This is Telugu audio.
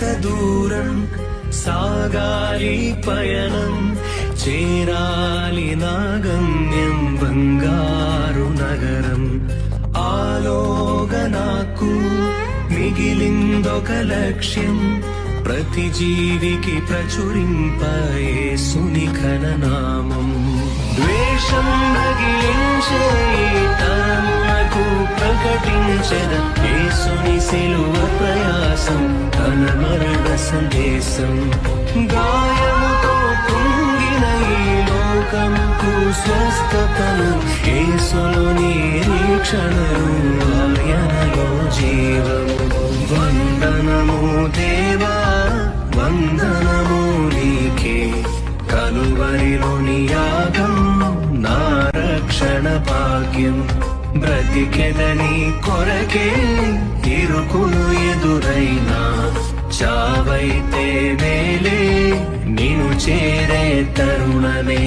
ఎంత దూరం సాగాలి పయనం, చేరాలి నా గమ్యం బంగారు నగరం. ఆలోగా నాకు మిగిలిందొక లక్ష్యం, ప్రతి జీవికి ప్రచురింప యేసుని ఘననామం. ద్వేషం రగిలించే ఈ తరములకు ప్రకటించెద యేసుని సిలువ ప్రయాసం, తన మరణ సందేశం. గాయముతో కుంగిన ఈ లోకముకు స్వస్థతను, యేసులో నిరీక్షణను, ఆయనలో జీవము. వందనము దేవా వందనము నీకే, కలువరిలోని యాగం నా రక్షణ భాగ్యం. బ్రతికెదని కొరకే ఇరుకులు ఎదురైనా, చావైతే మేలే నిన్ను చేరే తరుణమే.